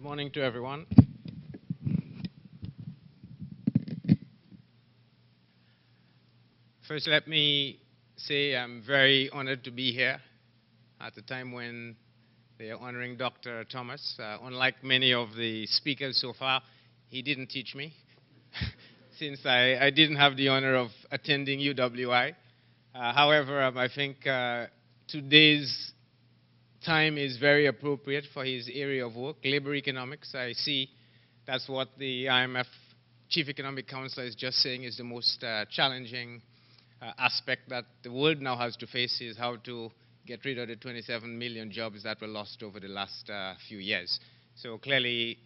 morning to everyone. First, let me say I'm very honored to be here at a time when they are honoring Dr. Thomas. Unlike many of the speakers so far, he didn't teach me, since I didn't have the honor of attending UWI. However, I think today's time is very appropriate for his area of work, labor economics. I see that's what the IMF Chief Economic Counselor is just saying is the most challenging aspect that the world now has to face, is how to get rid of the 27 million jobs that were lost over the last few years. So clearly,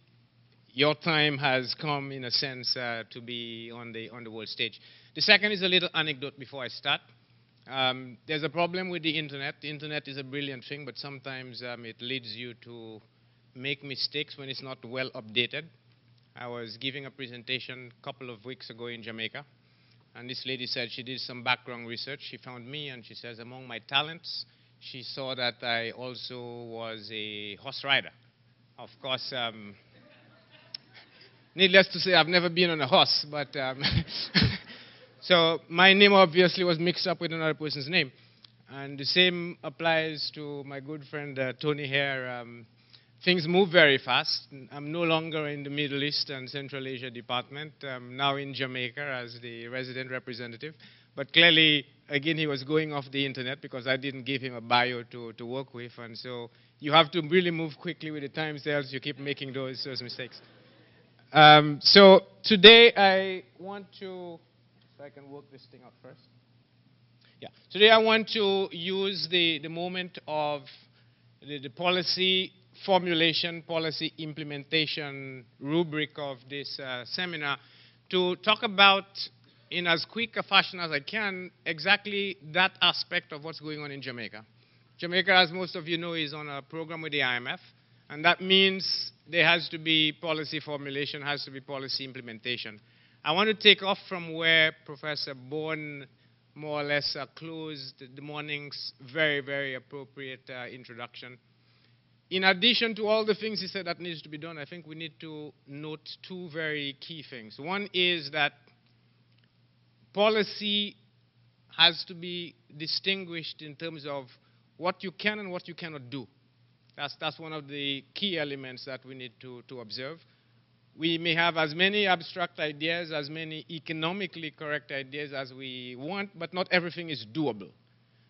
your time has come, in a sense, to be on the world stage. The second is a little anecdote before I start. There's a problem with the internet. The internet is a brilliant thing, but sometimes it leads you to make mistakes when it's not well updated. I was giving a presentation a couple of weeks ago in Jamaica, and this lady said she did some background research. She found me, and she says among my talents, she saw that I also was a horse rider. Of course, needless to say, I've never been on a horse, but so my name obviously was mixed up with another person's name. And the same applies to my good friend Tony here. Things move very fast. I'm no longer in the Middle East and Central Asia department. I'm now in Jamaica as the resident representative. But clearly, again, he was going off the internet because I didn't give him a bio to work with. And so you have to really move quickly with the times, else you keep making those mistakes. So today I want to, if I can work this thing out first. Yeah. Today I want to use the moment of the policy formulation, policy implementation rubric of this seminar to talk about, in as quick a fashion as I can, exactly that aspect of what's going on in Jamaica. Jamaica, as most of you know, is on a program with the IMF, and that means there has to be policy formulation, has to be policy implementation. I want to take off from where Professor Bourne more or less closed the morning's very, very appropriate introduction. In addition to all the things he said that needs to be done, I think we need to note two very key things. One is that policy has to be distinguished in terms of what you can and what you cannot do. That's one of the key elements that we need to observe. We may have as many abstract ideas, as many economically correct ideas as we want, but not everything is doable.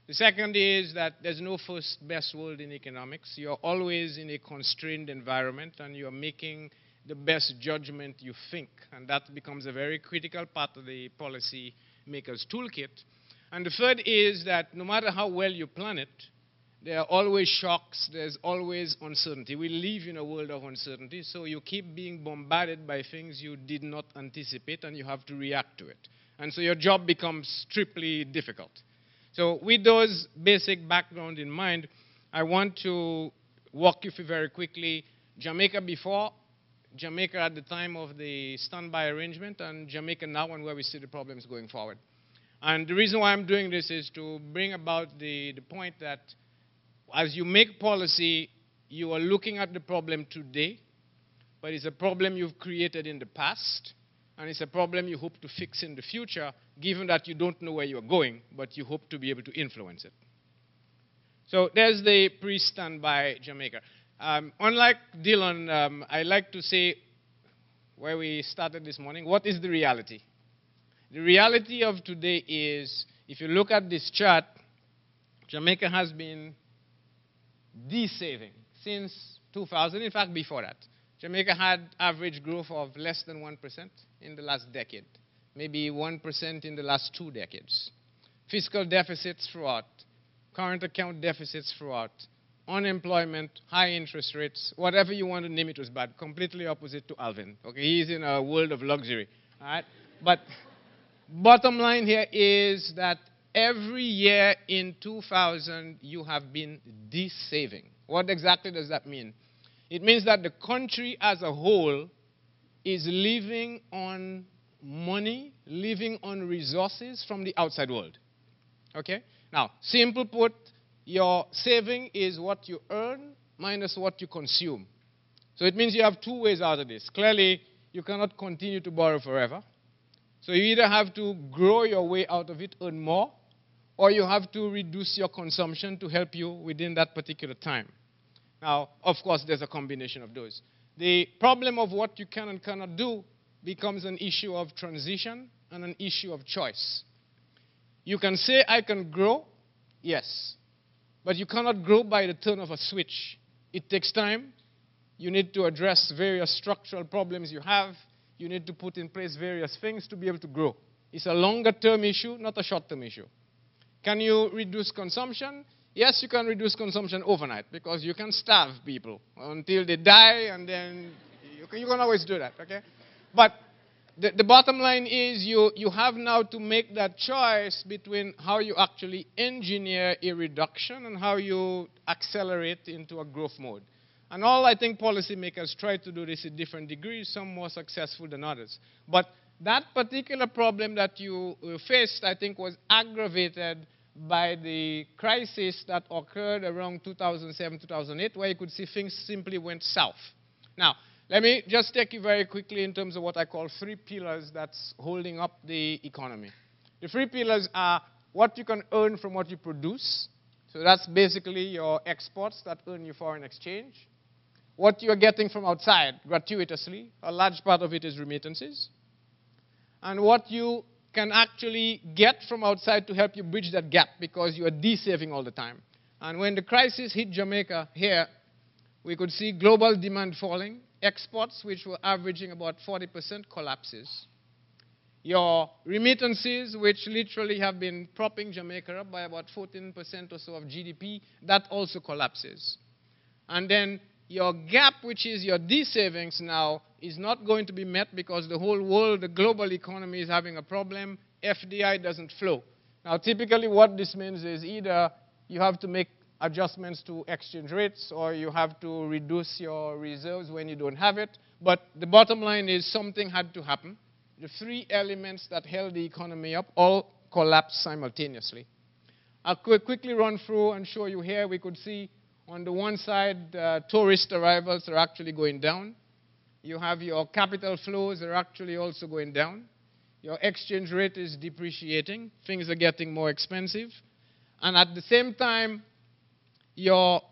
The second is that there's no first best world in economics. You're always in a constrained environment, and you're making the best judgment you think. And that becomes a very critical part of the policy maker's toolkit. And the third is that no matter how well you plan it, there are always shocks, there's always uncertainty. We live in a world of uncertainty, so you keep being bombarded by things you did not anticipate, and you have to react to it. And so your job becomes triply difficult. So with those basic background in mind, I want to walk you through very quickly Jamaica before, Jamaica at the time of the standby arrangement, and Jamaica now, and where we see the problems going forward. And the reason why I'm doing this is to bring about the point that as you make policy, you are looking at the problem today, but it's a problem you've created in the past, and it's a problem you hope to fix in the future, given that you don't know where you're going, but you hope to be able to influence it. So there's the pre-standby Jamaica. Unlike Dylan, I like to say, where we started this morning, what is the reality? The reality of today is, if you look at this chart, Jamaica has been de-saving since 2000, in fact, before that. Jamaica had average growth of less than 1% in the last decade, maybe 1% in the last 2 decades. Fiscal deficits throughout, current account deficits throughout, unemployment, high interest rates, whatever you want to name it was bad, completely opposite to Alvin. Okay, he's in a world of luxury, all right? But bottom line here is that every year in 2000, you have been de-saving. What exactly does that mean? It means that the country as a whole is living on money, living on resources from the outside world. Okay? Now, simple put, your saving is what you earn minus what you consume. So it means you have two ways out of this. Clearly, you cannot continue to borrow forever. So you either have to grow your way out of it, earn more, or you have to reduce your consumption to help you within that particular time. Now, of course, there's a combination of those. The problem of what you can and cannot do becomes an issue of transition and an issue of choice. You can say, I can grow, yes, but you cannot grow by the turn of a switch. It takes time. You need to address various structural problems you have. You need to put in place various things to be able to grow. It's a longer-term issue, not a short-term issue. Can you reduce consumption? Yes, you can reduce consumption overnight because you can starve people until they die, and then you can always do that, okay? But the bottom line is you have now to make that choice between how you actually engineer a reduction and how you accelerate into a growth mode. And all I think policymakers try to do this in different degrees, some more successful than others. But that particular problem that you faced, I think, was aggravated by the crisis that occurred around 2007, 2008, where you could see things simply went south. Now, let me just take you very quickly in terms of what I call three pillars that's holding up the economy. The three pillars are what you can earn from what you produce. So that's basically your exports that earn you foreign exchange. What you're getting from outside gratuitously, a large part of it is remittances. And what you can actually get from outside to help you bridge that gap because you are de-saving all the time. And when the crisis hit Jamaica here, we could see global demand falling. Exports, which were averaging about 40%, collapses. Your remittances, which literally have been propping Jamaica up by about 14% or so of GDP, that also collapses. And then your gap, which is your de-savings now, is not going to be met because the whole world, the global economy is having a problem. FDI doesn't flow. Now, typically what this means is either you have to make adjustments to exchange rates or you have to reduce your reserves when you don't have it. But the bottom line is something had to happen. The three elements that held the economy up all collapsed simultaneously. I'll quickly run through and show you here. We could see on the one side, tourist arrivals are actually going down. You have your capital flows are actually also going down. Your exchange rate is depreciating. Things are getting more expensive. And at the same time, your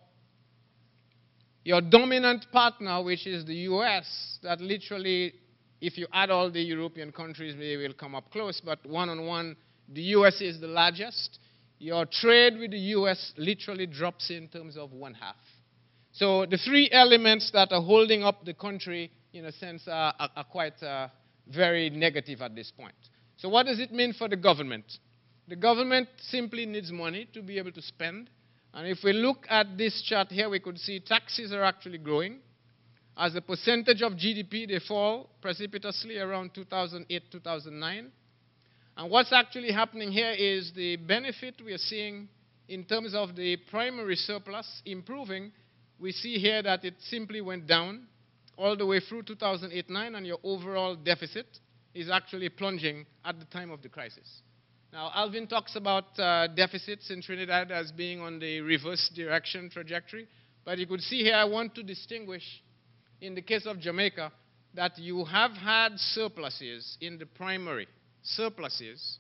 dominant partner, which is the US, that literally, if you add all the European countries, they will come up close, but one-on-one, the US is the largest. Your trade with the US literally drops in terms of one-half. So the three elements that are holding up the country, in a sense, are quite very negative at this point. So what does it mean for the government? The government simply needs money to be able to spend. And if we look at this chart here, we could see taxes are actually growing. As a percentage of GDP, they fall precipitously around 2008, 2009. And what's actually happening here is the benefit we are seeing in terms of the primary surplus improving. We see here that it simply went down all the way through 2008-09, and your overall deficit is actually plunging at the time of the crisis. Now, Alvin talks about deficits in Trinidad as being on the reverse direction trajectory. But you could see here, I want to distinguish, in the case of Jamaica, that you have had surpluses in the primary, surpluses,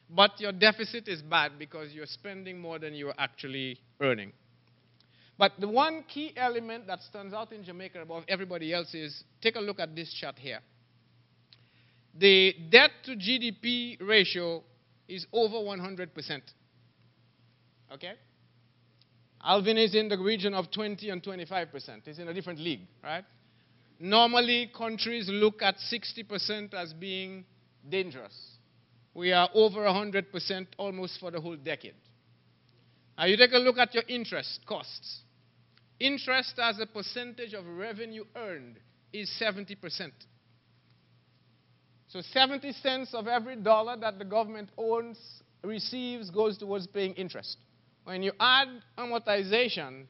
but your deficit is bad because you're spending more than you're actually earning. But the one key element that stands out in Jamaica above everybody else is, take a look at this chart here. The debt to GDP ratio is over 100%. Okay? Alvin is in the region of 20 and 25%. He's in a different league, right? Normally, countries look at 60% as being dangerous. We are over 100% almost for the whole decade. Now, you take a look at your interest costs. Interest as a percentage of revenue earned is 70%. So 70 cents of every dollar that the government receives goes towards paying interest. When you add amortization,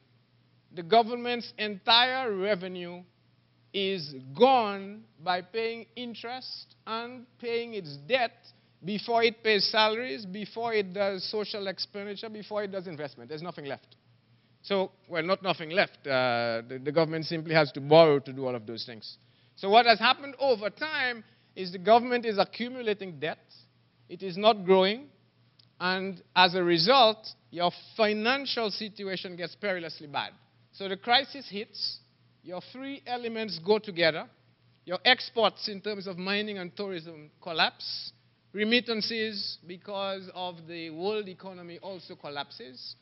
the government's entire revenue is gone by paying interest and paying its debt before it pays salaries, before it does social expenditure, before it does investment. There's nothing left. So, well, not nothing left. The government simply has to borrow to do all of those things. So what has happened over time is the government is accumulating debt. It is not growing. And as a result, your financial situation gets perilously bad. So the crisis hits. Your three elements go together. Your exports in terms of mining and tourism collapse. Remittances, because of the world economy, also collapses.